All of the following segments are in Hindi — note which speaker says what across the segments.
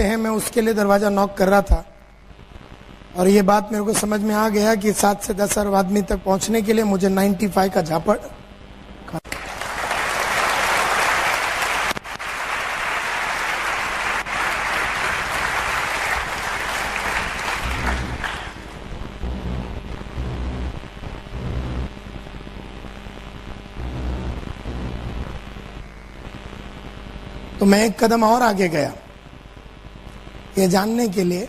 Speaker 1: हैं, मैं उसके लिए दरवाजा नॉक कर रहा था और ये बात मेरे को समझ में आ गया कि 7 से 10 अरब आदमी तक पहुंचने के लिए मुझे 95 का झापड़ तो मैं एक कदम और आगे गया ये जानने के लिए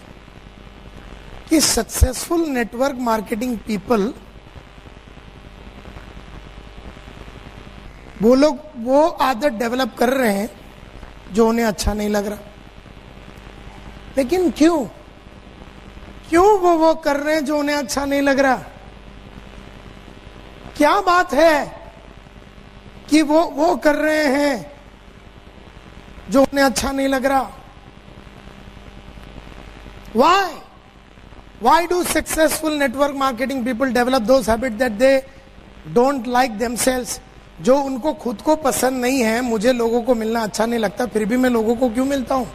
Speaker 1: कि सक्सेसफुल नेटवर्क मार्केटिंग पीपल वो लोग वो आदत डेवलप कर रहे हैं जो उन्हें अच्छा नहीं लग रहा, लेकिन क्यों वो कर रहे हैं जो उन्हें अच्छा नहीं लग रहा? क्या बात है कि वो कर रहे हैं जो उन्हें अच्छा नहीं लग रहा? Why do successful network marketing people develop those habits that they don't like themselves? जो उनको खुद को पसंद नहीं है, मुझे लोगों को मिलना अच्छा नहीं लगता, फिर भी मैं लोगों को क्यों मिलता हूं?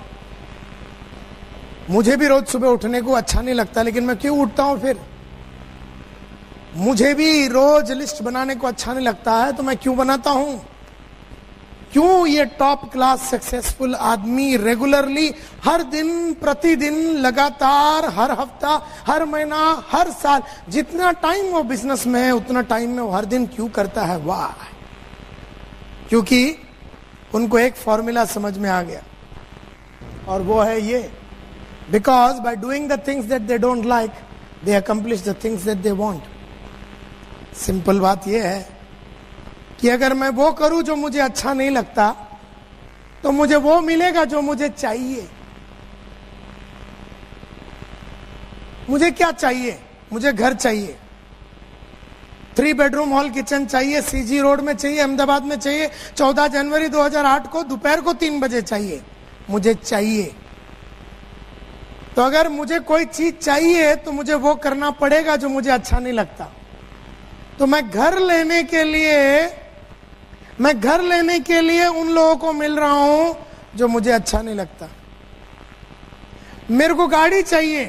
Speaker 1: मुझे भी रोज सुबह उठने को अच्छा नहीं लगता, लेकिन मैं क्यों उठता हूं? फिर मुझे भी रोज लिस्ट बनाने को अच्छा नहीं लगता है, तो मैं क्यों बनाता हूं? क्यों ये टॉप क्लास सक्सेसफुल आदमी रेगुलरली हर दिन, प्रतिदिन, लगातार, हर हफ्ता, हर महीना, हर साल, जितना टाइम वो बिजनेस में है उतना टाइम में वो हर दिन क्यों करता है? वाह! क्योंकि उनको एक फॉर्मूला समझ में आ गया और वो है ये, because by doing the things that they don't like they accomplish the things that they want. Simple बात ये है कि अगर मैं वो करूं जो मुझे अच्छा नहीं लगता तो मुझे वो मिलेगा जो मुझे चाहिए। मुझे क्या चाहिए? मुझे घर चाहिए, 3 बेडरूम हॉल किचन चाहिए, सीजी रोड में चाहिए, अहमदाबाद में चाहिए, 14 जनवरी 2008 को दोपहर को 3 बजे चाहिए। मुझे चाहिए। तो अगर मुझे कोई चीज चाहिए तो मुझे वो करना पड़ेगा जो मुझे अच्छा नहीं लगता। तो मैं घर लेने के लिए उन लोगों को मिल रहा हूं जो मुझे अच्छा नहीं लगता। मेरे को गाड़ी चाहिए,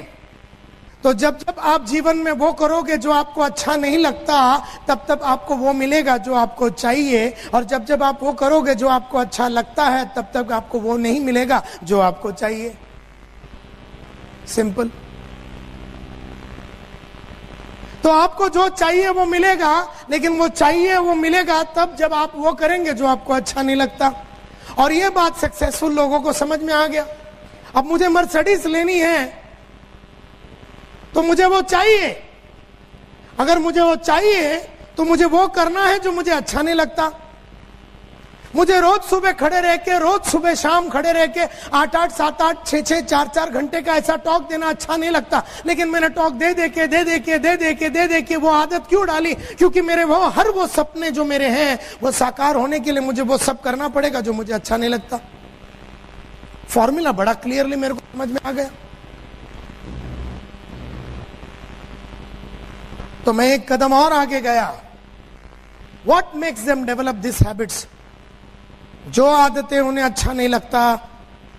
Speaker 1: तो जब जब आप जीवन में वो करोगे जो आपको अच्छा नहीं लगता, तब तब आपको वो मिलेगा जो आपको चाहिए, और जब जब आप वो करोगे जो आपको अच्छा लगता है, तब तक आपको वो नहीं मिलेगा जो आपको चाहिए। सिंपल। तो आपको जो चाहिए वो मिलेगा, लेकिन वो चाहिए वो मिलेगा तब जब आप वो करेंगे जो आपको अच्छा नहीं लगता। और ये बात सक्सेसफुल लोगों को समझ में आ गया। अब मुझे मर्सिडीज लेनी है तो मुझे वो चाहिए। अगर मुझे वो चाहिए तो मुझे वो करना है जो मुझे अच्छा नहीं लगता। मुझे रोज सुबह खड़े रह के, रोज सुबह शाम खड़े रह के 8-8, 7-8, 6-6, 4-4 घंटे का ऐसा टॉक देना अच्छा नहीं लगता। लेकिन मैंने टॉक दे दे के वो आदत क्यों डाली? क्योंकि मेरे वो सपने जो मेरे हैं वो साकार होने के लिए मुझे वो सब करना पड़ेगा जो मुझे अच्छा नहीं लगता। फॉर्मूला बड़ा क्लियरली मेरे को समझ में आ गया। तो मैं एक कदम और आगे गया। What makes them develop these habits? जो आदतें उन्हें अच्छा नहीं लगता,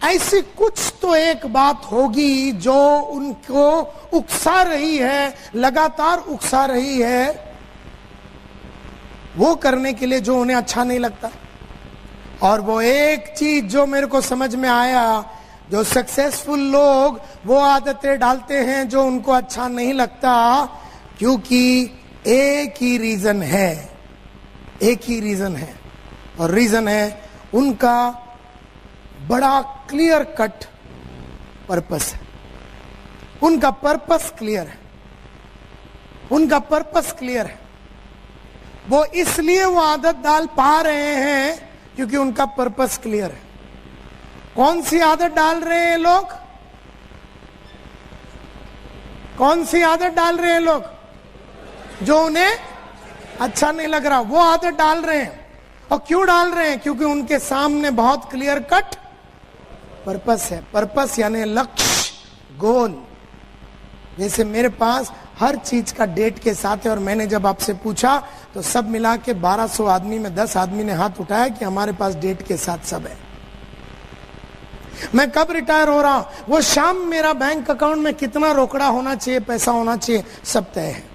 Speaker 1: ऐसी कुछ तो एक बात होगी जो उनको उकसा रही है, लगातार उकसा रही है वो करने के लिए जो उन्हें अच्छा नहीं लगता। और वो एक चीज जो मेरे को समझ में आया, जो सक्सेसफुल लोग वो आदतें डालते हैं जो उनको अच्छा नहीं लगता, क्योंकि एक ही रीजन है और रीजन है उनका बड़ा क्लियर कट पर्पस है। उनका पर्पस क्लियर है। वो इसलिए वो आदत डाल पा रहे हैं क्योंकि उनका पर्पस क्लियर है। कौन सी आदत डाल रहे हैं लोग? कौन सी आदत डाल रहे हैं लोग? जो उन्हें अच्छा नहीं लग रहा वो आदत डाल रहे हैं। और क्यों डाल रहे हैं? क्योंकि उनके सामने बहुत क्लियर कट पर्पस है। पर्पस यानी लक्ष्य, गोल। जैसे मेरे पास हर चीज का डेट के साथ है, और मैंने जब आपसे पूछा तो सब मिला के 1200 आदमी में 10 आदमी ने हाथ उठाया कि हमारे पास डेट के साथ सब है। मैं कब रिटायर हो रहा हूं, वो शाम मेरा बैंक अकाउंट में कितना रोकड़ा होना चाहिए, पैसा होना चाहिए, सब तय है।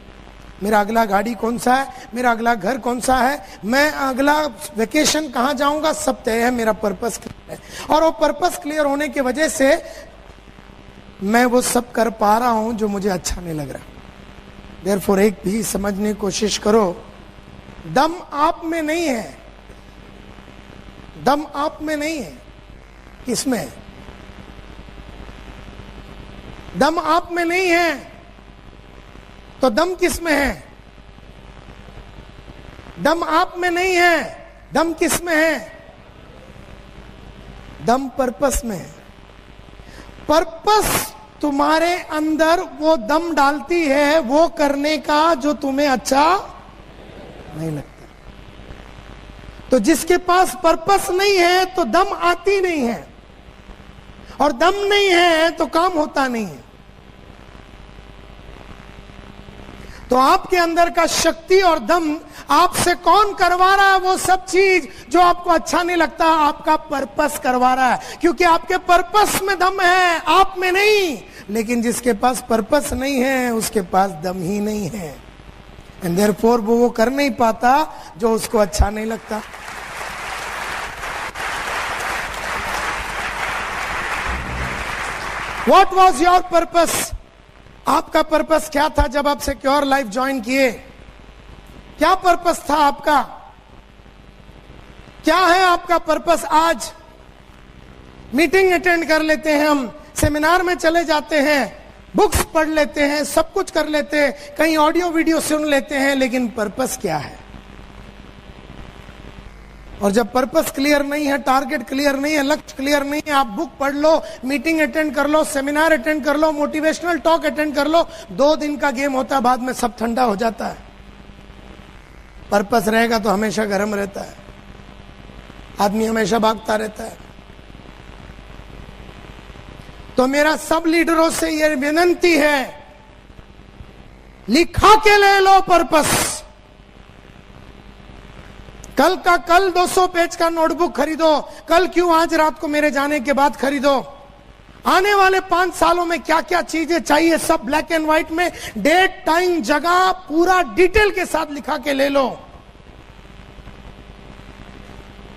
Speaker 1: मेरा अगला गाड़ी कौन सा है, मेरा अगला घर कौन सा है, मैं अगला वेकेशन कहां जाऊंगा, सब तय है। मेरा पर्पस क्लियर है और वो पर्पस क्लियर होने की वजह से मैं वो सब कर पा रहा हूं जो मुझे अच्छा नहीं लग रहा। देयरफॉर एक भी समझने की कोशिश करो, दम आप में नहीं है, दम आप में नहीं है, किसमें है? दम आप में नहीं है तो दम किसमें है? दम आप में नहीं है, दम किसमें है? दम पर्पस में है। पर्पस तुम्हारे अंदर वो दम डालती है वो करने का जो तुम्हें अच्छा नहीं लगता। तो जिसके पास पर्पस नहीं है तो दम आती नहीं है, और दम नहीं है तो काम होता नहीं है। तो आपके अंदर का शक्ति और दम आपसे कौन करवा रहा है? वो सब चीज जो आपको अच्छा नहीं लगता, आपका पर्पस करवा रहा है, क्योंकि आपके पर्पस में दम है, आप में नहीं। लेकिन जिसके पास पर्पस नहीं है उसके पास दम ही नहीं है, एंड देयरफॉर वो कर नहीं पाता जो उसको अच्छा नहीं लगता। What was your purpose? आपका पर्पस क्या था जब आप सिक्योर लाइफ ज्वाइन किए? क्या पर्पस था आपका? क्या है आपका पर्पस? आज मीटिंग अटेंड कर लेते हैं, हम सेमिनार में चले जाते हैं, बुक्स पढ़ लेते हैं, सब कुछ कर लेते हैं, कहीं ऑडियो वीडियो सुन लेते हैं, लेकिन पर्पस क्या है? और जब पर्पस क्लियर नहीं है, टारगेट क्लियर नहीं है, लक्ष्य क्लियर नहीं है, आप बुक पढ़ लो, मीटिंग अटेंड कर लो, सेमिनार अटेंड कर लो, मोटिवेशनल टॉक अटेंड कर लो, 2 दिन का गेम होता है, बाद में सब ठंडा हो जाता है। पर्पस रहेगा तो हमेशा गर्म रहता है, आदमी हमेशा भागता रहता है। तो मेरा सब लीडरों से यह विनती है, लिखा के ले लो पर्पस। कल का कल 200 पेज का नोटबुक खरीदो, कल क्यों आज रात को मेरे जाने के बाद खरीदो। आने वाले 5 सालों में क्या क्या चीजें चाहिए, सब ब्लैक एंड व्हाइट में, डेट, टाइम, जगह पूरा डिटेल के साथ लिखा के ले लो।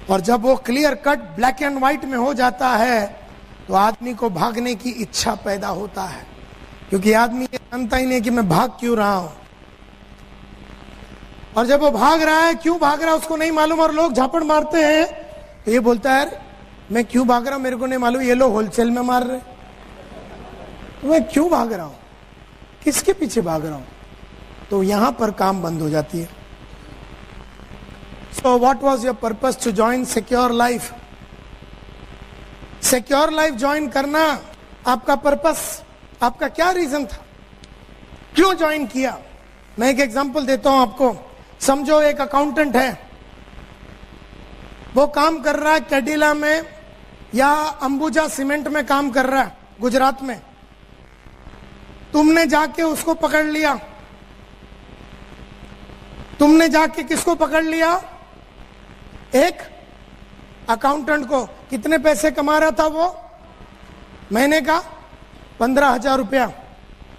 Speaker 1: और जब वो clear cut black and white में हो जाता है तो आदमी को भागने की इच्छा पैदा होता है, क्योंकि आदमी ये जानता ही नहीं कि मैं भाग क्यों रहा हूं। और जब वो भाग रहा है, क्यों भाग रहा है उसको नहीं मालूम, और लोग झापड़ मारते हैं तो ये बोलता है मैं क्यों भाग रहा हूं मेरे को नहीं मालूम, ये लोग होलसेल में मार रहे, तो मैं क्यों भाग रहा हूं, किसके पीछे भाग रहा हूं? तो यहां पर काम बंद हो जाती है। So what was your purpose to join secure life? Secure life join करना आपका पर्पस, आपका क्या रीजन था, क्यों ज्वाइन किया? मैं एक एग्जांपल देता हूं आपको। समझो एक अकाउंटेंट है, वो काम कर रहा है कैडिला में या अंबुजा सीमेंट में काम कर रहा है गुजरात में। तुमने जाके उसको पकड़ लिया, तुमने जाके किसको पकड़ लिया? एक अकाउंटेंट को। कितने पैसे कमा रहा था वो महीने का? 15,000 रुपया।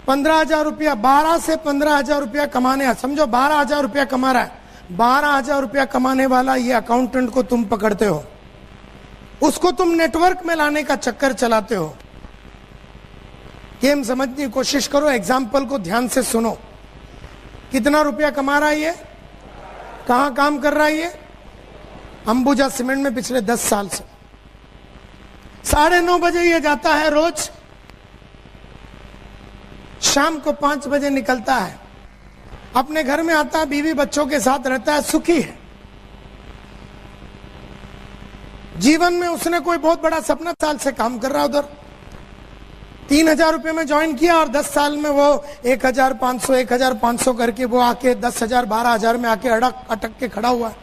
Speaker 1: 15,000 रुपया, 12 से 15,000 रुपया कमाने, समझो 12,000 रुपया कमा रहा है। 12,000 रुपया कमाने वाला ये अकाउंटेंट को तुम पकड़ते हो, उसको तुम नेटवर्क में लाने का चक्कर चलाते हो। गेम समझने की कोशिश करो, एग्जाम्पल को ध्यान से सुनो। कितना रुपया कमा रहा है ये? कहां काम कर रहा है ये? अंबुजा सीमेंट में पिछले 10 साल से। 9:30 बजे ये जाता है रोज, शाम को 5 बजे निकलता है, अपने घर में आता है, बीवी बच्चों के साथ रहता है, सुखी है। जीवन में उसने कोई बहुत बड़ा सपना, साल से काम कर रहा उधर। 3,000 रुपये में ज्वाइन किया और 10 साल में वो 1,500 करके वो आके 10,000 12,000 में आके अटक के खड़ा हुआ है।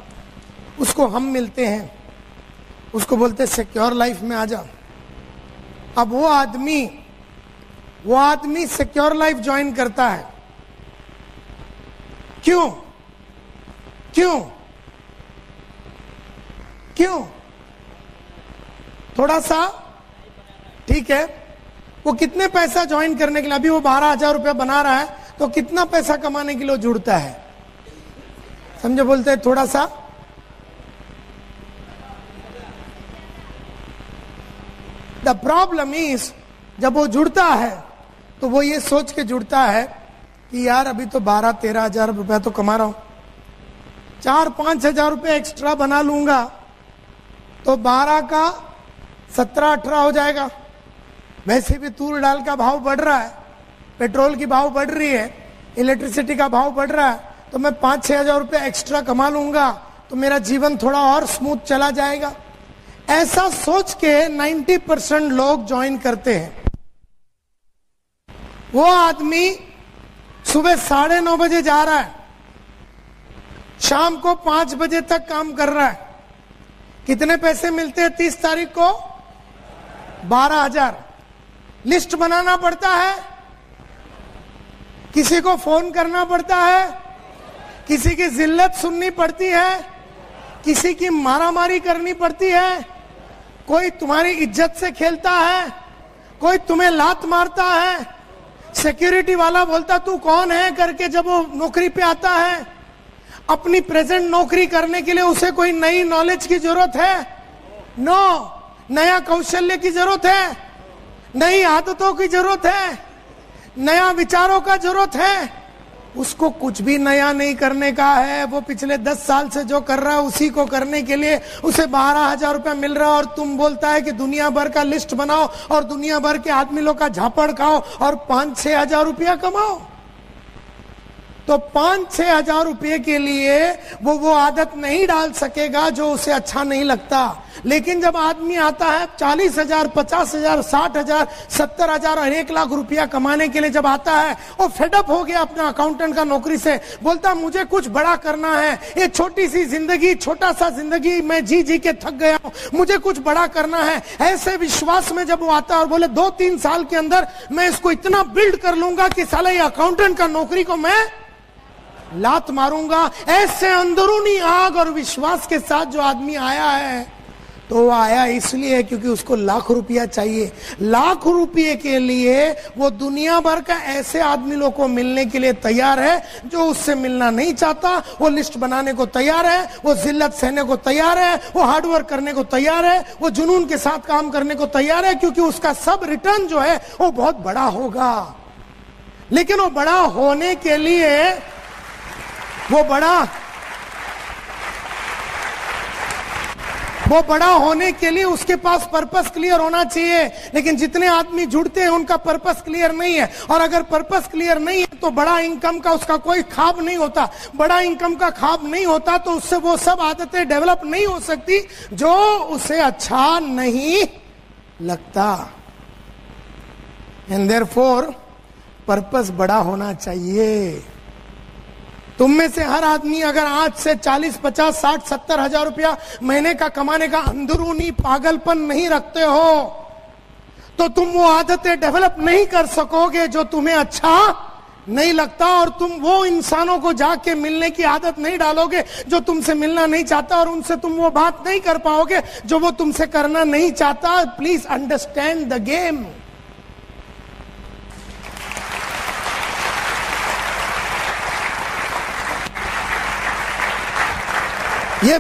Speaker 1: उसको हम मिलते हैं, उसको बोलते सिक्योर लाइफ में आ जा। अब वो आदमी सिक्योर लाइफ ज्वाइन करता है। क्यों? क्यों? क्यों? थोड़ा सा ठीक है, वो कितने पैसा ज्वाइन करने के लिए, अभी वो 12,000 रुपया बना रहा है, तो कितना पैसा कमाने के लिए जुड़ता है? समझे, बोलते हैं थोड़ा सा। द प्रॉब्लम इज, जब वो जुड़ता है तो वो ये सोच के जुड़ता है कि यार अभी तो 12-13 हजार रुपया तो कमा रहा हूं, 4-5 हजार रुपया एक्स्ट्रा बना लूंगा तो 12 का 17-18 हो जाएगा। वैसे भी तूर दाल का भाव बढ़ रहा है, पेट्रोल की भाव बढ़ रही है, इलेक्ट्रिसिटी का भाव बढ़ रहा है, तो मैं 5-6 हजार रुपया एक्स्ट्रा कमा लूंगा तो मेरा जीवन थोड़ा और स्मूथ चला जाएगा। ऐसा सोच के 90% लोग ज्वाइन करते हैं। वो आदमी सुबह 9:30 बजे जा रहा है, शाम को 5 बजे तक काम कर रहा है। कितने पैसे मिलते हैं 30 तारीख को? 12,000। लिस्ट बनाना पड़ता है, किसी को फोन करना पड़ता है, किसी की जिल्लत सुननी पड़ती है, किसी की मारामारी करनी पड़ती है, कोई तुम्हारी इज्जत से खेलता है, कोई तुम्हें लात मारता है, सिक्योरिटी वाला बोलता तू कौन है करके जब वो नौकरी पे आता है। अपनी प्रेजेंट नौकरी करने के लिए उसे कोई नई नॉलेज की जरूरत है? नो। नया कौशल्य की जरूरत है, नई आदतों की जरूरत है, नया विचारों का जरूरत है। उसको कुछ भी नया नहीं करने का है, वो पिछले 10 साल से जो कर रहा है उसी को करने के लिए उसे 12,000 रुपया मिल रहा है, और तुम बोलता है कि दुनिया भर का लिस्ट बनाओ और दुनिया भर के आदमी लोग का झापड़ खाओ और 5-6 हजार रुपया कमाओ। तो 5-6 हजार रुपये के लिए वो आदत नहीं डाल सकेगा जो उसे अच्छा नहीं लगता। लेकिन जब आदमी आता है 40,000, 50,000, 60,000, 70,000 और 1 लाख रुपया कमाने के लिए जब आता है, वो फेडअप हो गया अपना अकाउंटेंट का नौकरी से, बोलता मुझे कुछ बड़ा करना है, ये छोटी सी जिंदगी, छोटा सा जिंदगी मैं जी के थक गया हूं, मुझे कुछ बड़ा करना है। ऐसे विश्वास में जब वो आता है और बोले 2-3 साल के अंदर मैं इसको इतना बिल्ड कर लूंगा कि साला ये अकाउंटेंट का नौकरी को मैं लात मारूंगा, ऐसे अंदरूनी आग और विश्वास के साथ जो आदमी आया है, तो वो आया इसलिए क्योंकि उसको लाख रुपया चाहिए। लाख रुपये के लिए वो दुनिया भर का ऐसे आदमी लोग को मिलने के लिए तैयार है जो उससे मिलना नहीं चाहता। वो लिस्ट बनाने को तैयार है, वो जिल्लत सहने को तैयार है, वो हार्डवर्क करने को तैयार है, वो जुनून के साथ काम करने को तैयार है, क्योंकि उसका सब रिटर्न जो है वो बहुत बड़ा होगा। लेकिन वो बड़ा होने के लिए वो बड़ा होने के लिए उसके पास पर्पस क्लियर होना चाहिए। लेकिन जितने आदमी जुड़ते हैं उनका पर्पस क्लियर नहीं है, और अगर पर्पस क्लियर नहीं है तो बड़ा इनकम का उसका कोई ख्वाब नहीं होता। बड़ा इनकम का ख्वाब नहीं होता तो उससे वो सब आदतें डेवलप नहीं हो सकती जो उसे अच्छा नहीं लगता। एंड देयरफॉर पर्पस बड़ा होना चाहिए। तुम में से हर आदमी अगर आज से 40, 50, 60, 70 हजार रुपया महीने का कमाने का अंदरूनी पागलपन नहीं रखते हो तो तुम वो आदतें डेवलप नहीं कर सकोगे जो तुम्हें अच्छा नहीं लगता, और तुम वो इंसानों को जाके मिलने की आदत नहीं डालोगे जो तुमसे मिलना नहीं चाहता, और उनसे तुम वो बात नहीं कर पाओगे जो वो तुमसे करना नहीं चाहता। Please understand the game. ये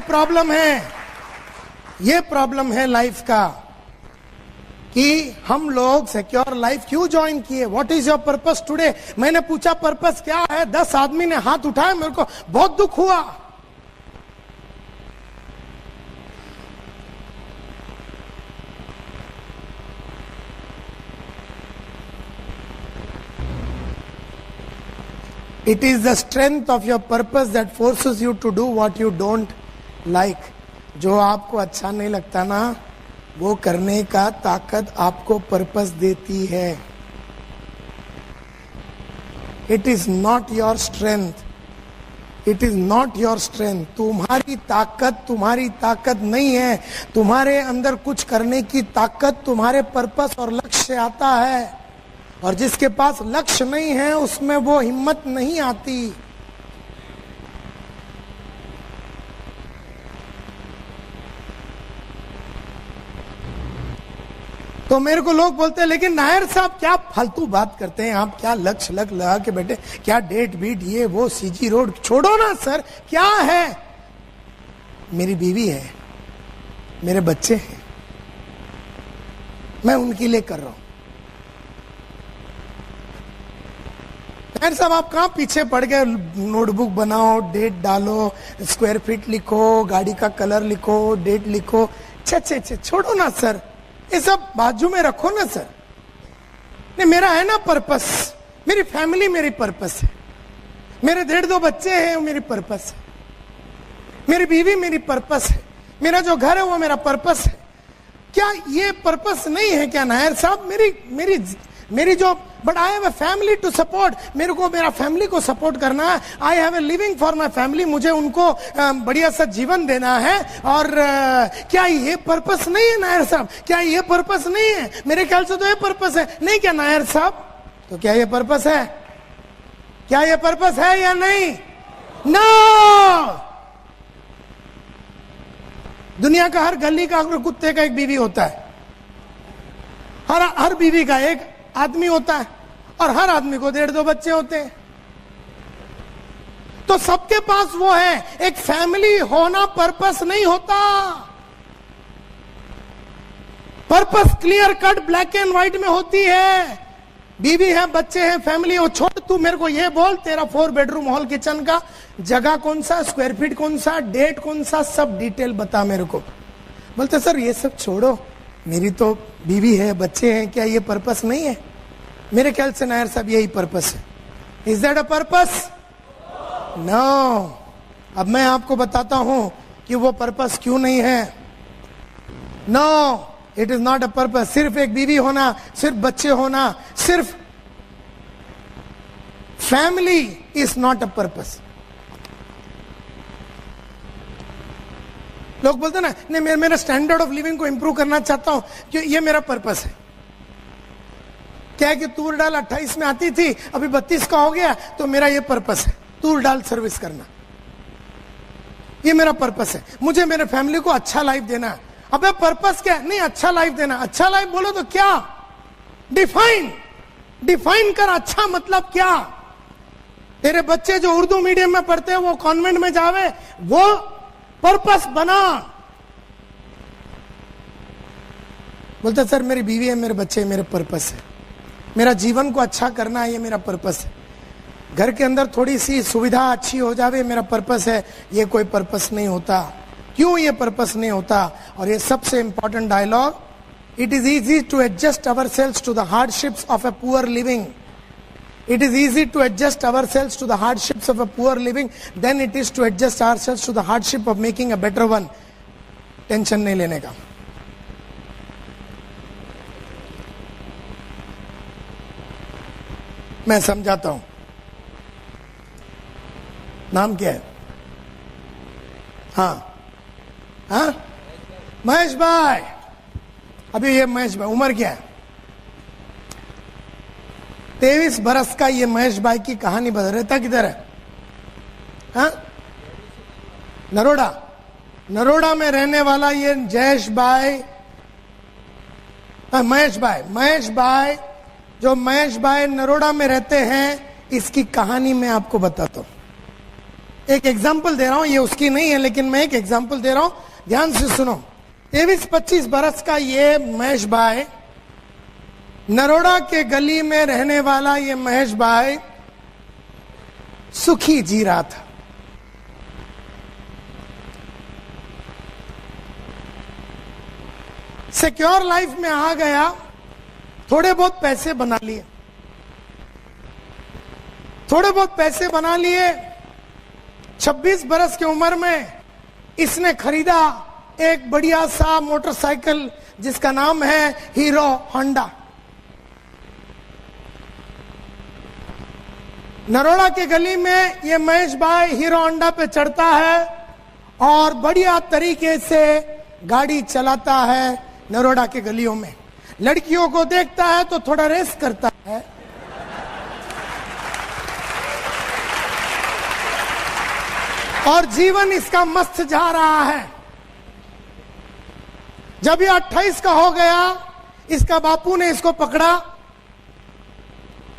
Speaker 1: प्रॉब्लम है लाइफ का कि हम लोग सिक्योर लाइफ क्यों ज्वाइन किए। What is your purpose today? मैंने पूछा पर्पस क्या है, 10 आदमी ने हाथ उठाया, मेरे को बहुत दुख हुआ। It is the strength of your purpose that forces you to do what you don't like. जो आपको अच्छा नहीं लगता ना, वो करने का ताकत आपको पर्पस देती है। It is not your strength. It is not your strength. तुम्हारी ताकत नहीं है। तुम्हारे अंदर कुछ करने की ताकत तुम्हारे पर्पस और लक्ष्य से आता है, और जिसके पास लक्ष्य नहीं है उसमें वो हिम्मत नहीं आती। तो मेरे को लोग बोलते हैं लेकिन नायर साहब क्या फालतू बात करते हैं आप, क्या लक्ष्य लगा के बैठे, क्या डेट बीट ये वो सीजी रोड, छोड़ो ना सर, क्या है? मेरी बीवी है, मेरे बच्चे हैं, मैं उनके लिए कर रहा हूं। नायर साहब आप कहां पीछे पड़ गए? नोटबुक बनाओ, डेट डालो, स्क्वायर फीट लिखो, गाड़ी का कलर लिखो, डेट लिखो, छे छोड़ो ना सर, ये सब बाजू में रखो ना सर। नहीं, मेरा है ना पर्पस, मेरी फैमिली मेरी पर्पस है, मेरे 1.5-2 बच्चे हैं वो मेरी पर्पस है, मेरी बीवी मेरी पर्पस है, मेरा जो घर है वो मेरा पर्पस है। क्या ये पर्पस नहीं है क्या नायर साहब? मेरी जो, but I have a family to support, मेरे को मेरा फैमिली को सपोर्ट करना है। I have a living for my family, मुझे उनको बढ़िया सा जीवन देना है। और क्या ये पर्पस नहीं है नायर साहब? क्या ये पर्पस नहीं है? मेरे ख्याल से तो ये पर्पस है, नहीं क्या नायर साहब? तो क्या ये पर्पस है? क्या ये पर्पस है या नहीं? नो! दुनिया का हर गली का कुत्ते का एक बीवी होता है, हर बीवी का एक आदमी होता है, और हर आदमी को 1.5-2 बच्चे होते हैं। तो सबके पास वो है, एक फैमिली होना पर्पस नहीं होता। Purpose clear cut black and white में होती है। बीवी है, बच्चे हैं, फैमिली हो। छोड़, तू मेरे को ये बोल, तेरा 4 बेडरूम हॉल किचन का जगह कौन सा, स्क्वायर फीट कौन सा, डेट कौन सा, सब डिटेल बता मेरे को। बोलते सर ये सब छोड़ो, मेरी तो बीवी है, बच्चे हैं, क्या ये पर्पस नहीं है? मेरे ख्याल से नायर साहब यही पर्पस है। Is that a purpose? No. अब मैं आपको बताता हूं कि वो पर्पस क्यों नहीं है। No, it is not a purpose. सिर्फ एक बीवी होना, सिर्फ बच्चे होना, सिर्फ family is not a purpose. लोग बोलते ना, नहीं मेरा स्टैंडर्ड ऑफ लिविंग को इंप्रूव करना चाहता हूं, कि ये मेरा पर्पस है। क्या है कि तूर डाल 28 में आती थी, अभी 32 का हो गया, तो मेरा ये पर्पस है, तूर डाल सर्विस करना, ये मेरा पर्पस है। मुझे मेरे फैमिली को अच्छा लाइफ देना। अबे पर्पस क्या है? नहीं, अच्छा लाइफ देना। अच्छा लाइफ बोलो तो क्या? डिफाइन कर, अच्छा मतलब क्या? तेरे बच्चे जो उर्दू मीडियम में पढ़ते हैं वो कॉन्वेंट में जावे, वो पर्पस बना। बोलते सर मेरी बीवी है, मेरे बच्चे, मेरे पर्पस है, मेरा जीवन को अच्छा करना है, ये मेरा पर्पस है। घर के अंदर थोड़ी सी सुविधा अच्छी हो जावे, मेरा पर्पस है। ये कोई पर्पस नहीं होता। क्यों ये पर्पस नहीं होता? और ये सबसे important dialogue, it is easy to adjust ourselves to the hardships of a poor living. It is easy to adjust ourselves to the hardships of a poor living than it is to adjust ourselves to the hardship of making a better one. Tension नहीं लेने का। मैं समझाता हूं। नाम क्या है? हाँ, महेश भाई। अभी ये महेश भाई, उम्र क्या है? 23 बरस का ये महेश भाई की कहानी बता। रहता किधर है? हाँ, नरोड़ा में रहने वाला ये जयेश भाई, महेश भाई, जो महेश भाई नरोड़ा में रहते हैं, इसकी कहानी मैं आपको बताता हूं। एक एग्जाम्पल दे रहा हूं, ये उसकी नहीं है लेकिन मैं एक एग्जाम्पल दे रहा हूं, ध्यान से सुनो। 23-25 बरस का ये महेश भाई, नरोड़ा के गली में रहने वाला ये महेश भाई सुखी जी रहा था। सिक्योर लाइफ में आ गया, थोड़े बहुत पैसे बना लिए, 26 बरस की उम्र में इसने खरीदा एक बढ़िया सा मोटरसाइकिल जिसका नाम है हीरो होंडा। नरोड़ा के गली में ये महेश भाई हीरो होंडा पे चढ़ता है और बढ़िया तरीके से गाड़ी चलाता है। नरोड़ा के गलियों में लड़कियों को देखता है तो थोड़ा रेस करता है, और जीवन इसका मस्त जा रहा है। जब ये 28 का हो गया, इसका बापू ने इसको पकड़ा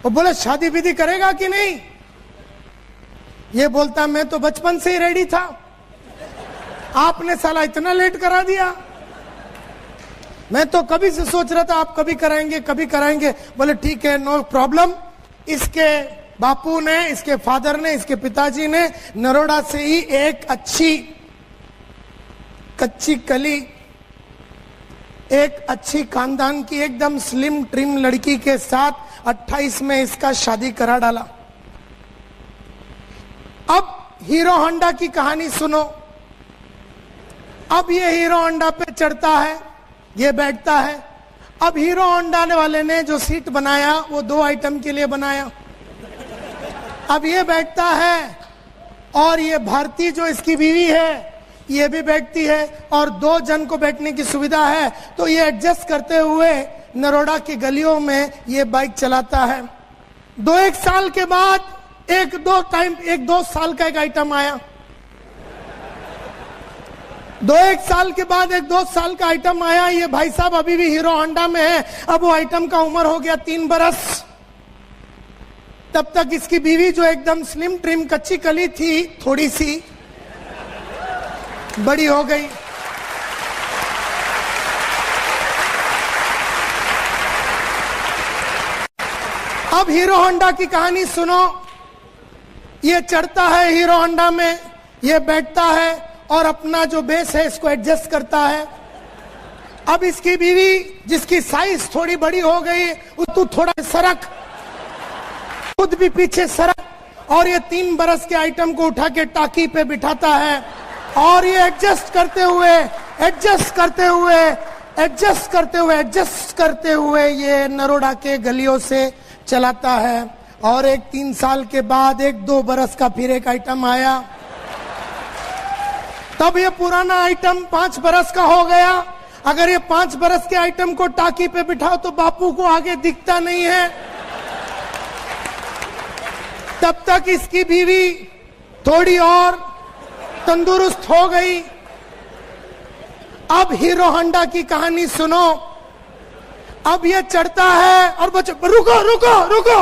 Speaker 1: और बोले शादी विधि करेगा कि नहीं? ये बोलता मैं तो बचपन से ही रेडी था, आपने साला इतना लेट करा दिया। मैं तो कभी से सोच रहा था आप कभी कराएंगे कभी कराएंगे। बोले ठीक है, नो प्रॉब्लम। इसके बापू ने, इसके फादर ने, इसके पिताजी ने नरोड़ा से ही एक अच्छी कच्ची कली, एक अच्छी खानदान की एकदम स्लिम ट्रिम लड़की के साथ 28 में इसका शादी करा डाला। अब हीरो होंडा की कहानी सुनो। अब ये हीरो होंडा पे चढ़ता है, ये बैठता है। अब हीरो होंडा वाले ने जो सीट बनाया वो 2 आइटम के लिए बनाया। अब ये बैठता है और ये भारती जो इसकी बीवी है ये भी बैठती है और 2 जन को बैठने की सुविधा है, तो ये एडजस्ट करते हुए नरोड़ा की गलियों में ये बाइक चलाता है। 2-1 साल के बाद एक दो साल का एक आइटम आया। 2-1 साल के बाद एक 2 साल का आइटम आया। ये भाई साहब अभी भी हीरो होंडा में है। अब वो आइटम का उम्र हो गया 3 बरस। तब तक इसकी बीवी जो एकदम स्लिम ट्रिम कच्ची कली थी, थोड़ी सी बड़ी हो गई। अब हीरो होंडा की कहानी सुनो। ये चढ़ता है हीरो होंडा में, ये बैठता है और अपना जो बेस है इसको एडजस्ट करता है। अब इसकी बीवी जिसकी साइज थोड़ी बड़ी हो गई, तू थोड़ा सरक, खुद भी पीछे सरक, और ये 3 बरस के आइटम को उठा के टाकी पे बिठाता है और ये एडजस्ट करते हुए ये नरोड़ा के गलियों से चलाता है। और एक 3 साल के बाद 1-2 बरस का फिर एक आइटम आया। तब ये पुराना आइटम 5 बरस का हो गया। अगर ये 5 बरस के आइटम को टाकी पे बिठाओ तो बापू को आगे दिखता नहीं है। तब तक इसकी बीवी थोड़ी और तंदुरुस्त हो गई। अब हीरो होंडा की कहानी सुनो। अब ये चढ़ता है और बच्चे रुको,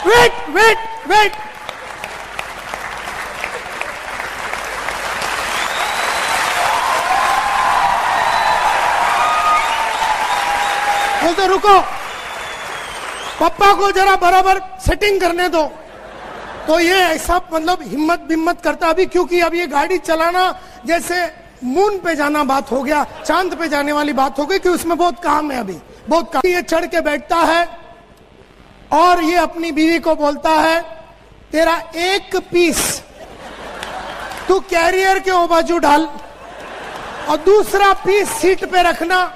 Speaker 1: वेट। बोलते रुको, पापा को जरा बराबर सेटिंग करने दो। तो ये ऐसा मतलब हिम्मत करता अभी, क्योंकि अब ये गाड़ी चलाना जैसे मून पे जाना बात हो गया, चांद पे जाने वाली बात हो गई, कि उसमें बहुत काम है, अभी बहुत काम। ये चढ़ के बैठता है और ये अपनी बीवी को बोलता है, तेरा एक पीस तू कैरियर के ओ बाजू डाल और दूसरा पीस सीट पे रखना।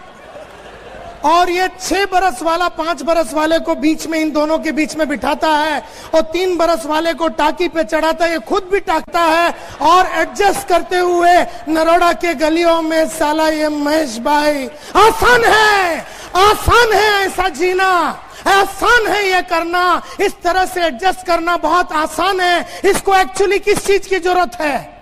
Speaker 1: और ये 6 बरस वाला 5 बरस वाले को बीच में, इन दोनों के बीच में बिठाता है और 3 बरस वाले को टाकी पे चढ़ाता है। ये खुद भी टाकता है और एडजस्ट करते हुए नरोड़ा के गलियों में साला ये महेश भाई, आसान है ऐसा जीना, आसान है ये करना, इस तरह से एडजस्ट करना बहुत आसान है। इसको एक्चुअली किस चीज की जरूरत है?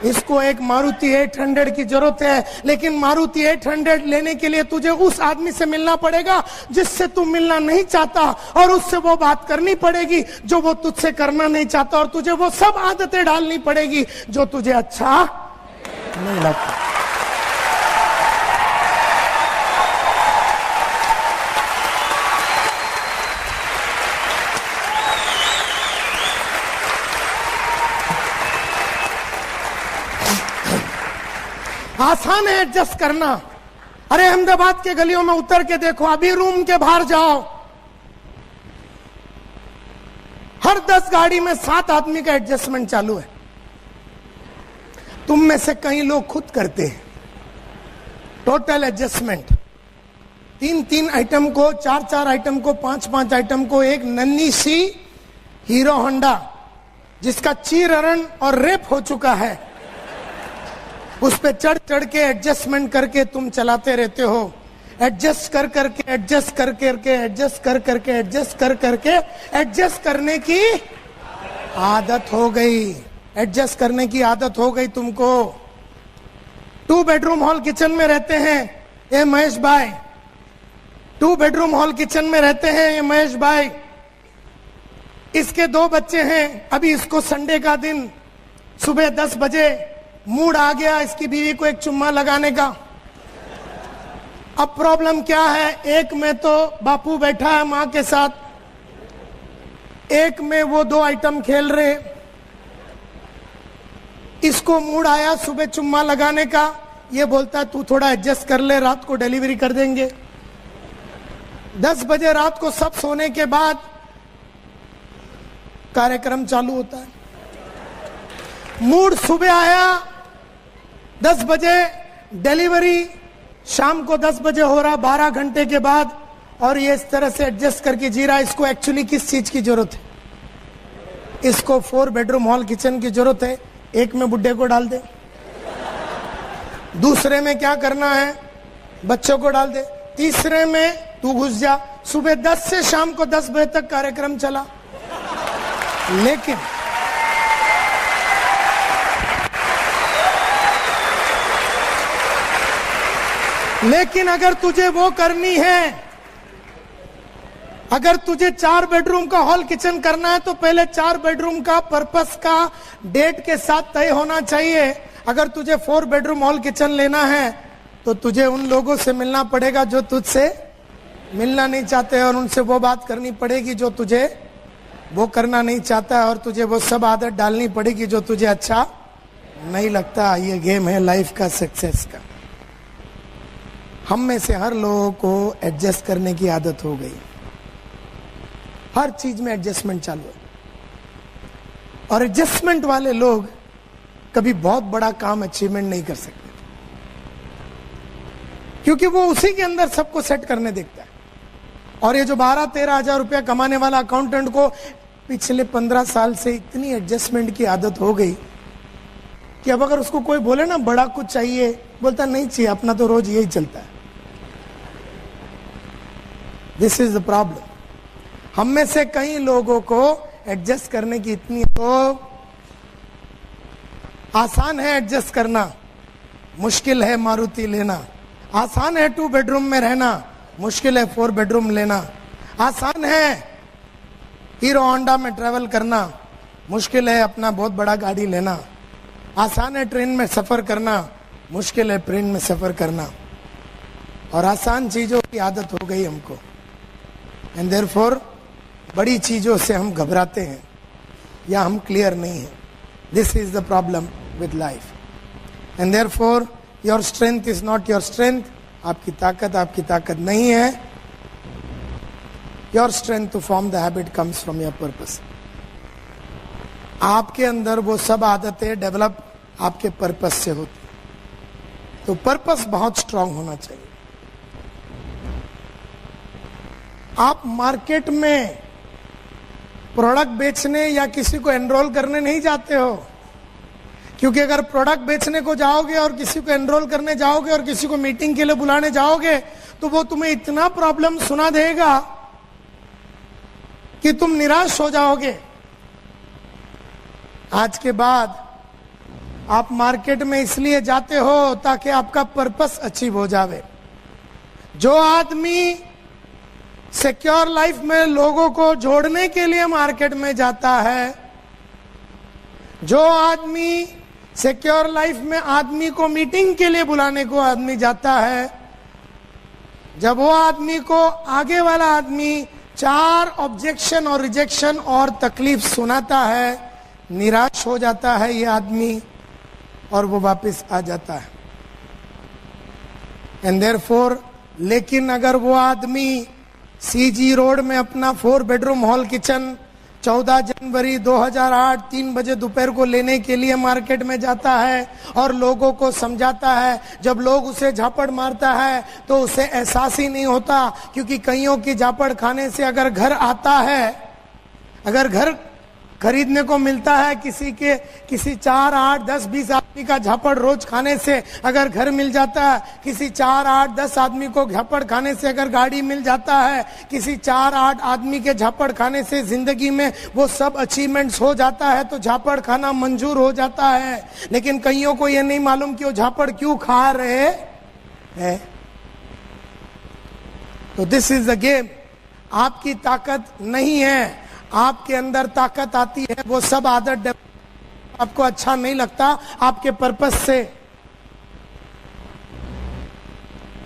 Speaker 1: इसको एक मारुति 800 की जरूरत है, लेकिन मारुति 800 लेने के लिए तुझे उस आदमी से मिलना पड़ेगा जिससे तू मिलना नहीं चाहता, और उससे वो बात करनी पड़ेगी जो वो तुझसे करना नहीं चाहता, और तुझे वो सब आदतें डालनी पड़ेगी जो तुझे अच्छा नहीं लगता। आसान है एडजस्ट करना। अरे अहमदाबाद के गलियों में उतर के देखो, अभी रूम के बाहर जाओ, हर 10 गाड़ी में 7 आदमी का एडजस्टमेंट चालू है। तुम में से कई लोग खुद करते हैं टोटल एडजस्टमेंट, 3-3 आइटम को, 4-4 आइटम को, 5-5 आइटम को। एक नन्ही सी हीरो होंडा जिसका चीरहरण और रेप हो चुका है, उस पे चढ़ के एडजस्टमेंट करके तुम चलाते रहते हो। एडजस्ट करने की आदत हो गई, एडजस्ट करने की आदत हो गई तुमको। 2 बेडरूम हॉल किचन में रहते हैं। ए महेश भाई, 2 बेडरूम हॉल किचन में रहते हैं ये महेश भाई। इसके 2 बच्चे हैं। अभी इसको संडे का दिन सुबह 10 बजे मूड आ गया इसकी बीवी को एक चुम्मा लगाने का। अब प्रॉब्लम क्या है, एक में तो बापू बैठा है मां के साथ, एक में वो 2 आइटम खेल रहे। इसको मूड आया सुबह चुम्मा लगाने का, ये बोलता है तू थोड़ा एडजस्ट कर ले, रात को डिलीवरी कर देंगे। 10 बजे रात को सब सोने के बाद कार्यक्रम चालू होता है। मूड सुबह आया 10 बजे, डिलीवरी शाम को 10 बजे हो रहा, 12 घंटे के बाद, और ये इस तरह से एडजस्ट करके जी रहा। इसको एक्चुअली किस चीज की जरूरत है? इसको 4 बेडरूम हॉल किचन की जरूरत है। एक में बुड्ढे को डाल दे, दूसरे में क्या करना है बच्चों को डाल दे, तीसरे में तू घुस जा। सुबह 10 से शाम को 10 बजे तक कार्यक्रम चला। लेकिन अगर तुझे वो करनी है, अगर तुझे 4 बेडरूम का हॉल किचन करना है तो पहले 4 बेडरूम का पर्पस का डेट के साथ तय होना चाहिए। अगर तुझे 4 बेडरूम हॉल किचन लेना है तो तुझे उन लोगों से मिलना पड़ेगा जो तुझसे मिलना नहीं चाहते, और उनसे वो बात करनी पड़ेगी जो तुझे वो करना नहीं चाहता है, और तुझे वो सब आदत डालनी पड़ेगी जो तुझे अच्छा नहीं लगता। ये गेम है लाइफ का, सक्सेस का। हम में से हर लोगों को एडजस्ट करने की आदत हो गई। हर चीज में एडजस्टमेंट चालू है, और एडजस्टमेंट वाले लोग कभी बहुत बड़ा काम अचीवमेंट नहीं कर सकते, क्योंकि वो उसी के अंदर सबको सेट करने देखता है। और ये जो 12-13 हजार रुपया कमाने वाला अकाउंटेंट को पिछले 15 साल से इतनी एडजस्टमेंट की आदत हो गई कि अब अगर उसको कोई बोले ना बड़ा कुछ चाहिए, बोलता नहीं चाहिए, अपना तो रोज यही चलता है। This is the problem. हम में से कई लोगों को एडजस्ट करने की इतनी, तो आसान है एडजस्ट करना, मुश्किल है मारुति लेना। आसान है 2 बेडरूम में रहना, मुश्किल है 4 बेडरूम लेना। आसान है हीरो होंडा में ट्रेवल करना, मुश्किल है अपना बहुत बड़ा गाड़ी लेना। आसान है ट्रेन में सफर करना, मुश्किल है ट्रेन में सफर करना। और आसान चीजों की आदत हो गई हमको, एंड देयरफॉर बड़ी चीजों से हम घबराते हैं या हम क्लियर नहीं है। This is the problem with life, and therefore your strength is not your strength. आपकी ताकत नहीं है। Your strength to form the habit comes from your purpose. आपके अंदर वो सब आदतें डेवलप आपके पर्पस से होती, तो पर्पस बहुत स्ट्रांग होना चाहिए। आप मार्केट में प्रोडक्ट बेचने या किसी को एनरोल करने नहीं जाते हो, क्योंकि अगर प्रोडक्ट बेचने को जाओगे और किसी को एनरोल करने जाओगे और किसी को मीटिंग के लिए बुलाने जाओगे तो वो तुम्हें इतना प्रॉब्लम सुना देगा कि तुम निराश हो जाओगे। आज के बाद आप मार्केट में इसलिए जाते हो ताकि आपका पर्पस अचीव हो जावे। जो आदमी सिक्योर लाइफ में लोगों को जोड़ने के लिए मार्केट में जाता है, जो आदमी सिक्योर लाइफ में आदमी को मीटिंग के लिए बुलाने को आदमी जाता है, जब वो आदमी को आगे वाला आदमी 4 ऑब्जेक्शन और रिजेक्शन और तकलीफ सुनाता है, निराश हो जाता है ये आदमी और वो वापस आ जाता है। एंड देयरफॉर, लेकिन अगर वो आदमी सीजी रोड में अपना 4 बेडरूम हॉल किचन 14 जनवरी 2008 3 बजे दोपहर को लेने के लिए मार्केट में जाता है और लोगों को समझाता है, जब लोग उसे झापड़ मारता है तो उसे एहसास ही नहीं होता, क्योंकि कईयों की झापड़ खाने से अगर घर आता है, अगर घर खरीदने को मिलता है, किसी 4, 8, 10, 20 आदमी का झापड़ रोज खाने से अगर घर मिल जाता है, किसी 4, 8, 10 आदमी को झापड़ खाने से अगर गाड़ी मिल जाता है, किसी 4, 8 आदमी के झापड़ खाने से जिंदगी में वो सब अचीवमेंट्स हो जाता है, तो झापड़ खाना मंजूर हो जाता है। लेकिन कईयों को ये नहीं मालूम कि वो झापड़ क्यों खा रहे हैं। तो दिस इज द गेम। आपकी ताकत नहीं है, आपके अंदर ताकत आती है, वो सब आदत आपको अच्छा नहीं लगता आपके पर्पस से।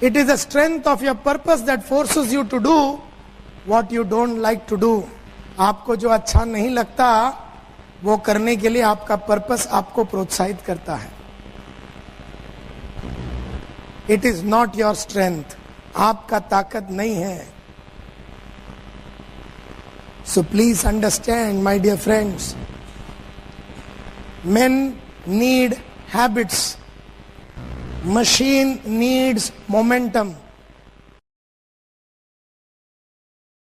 Speaker 1: It is the strength of your purpose that forces you to do what you don't like to do. आपको जो अच्छा नहीं लगता वो करने के लिए आपका पर्पस आपको प्रोत्साहित करता है। It is not your strength, आपका ताकत नहीं है। So please understand, my dear friends, men need habits, machine needs momentum.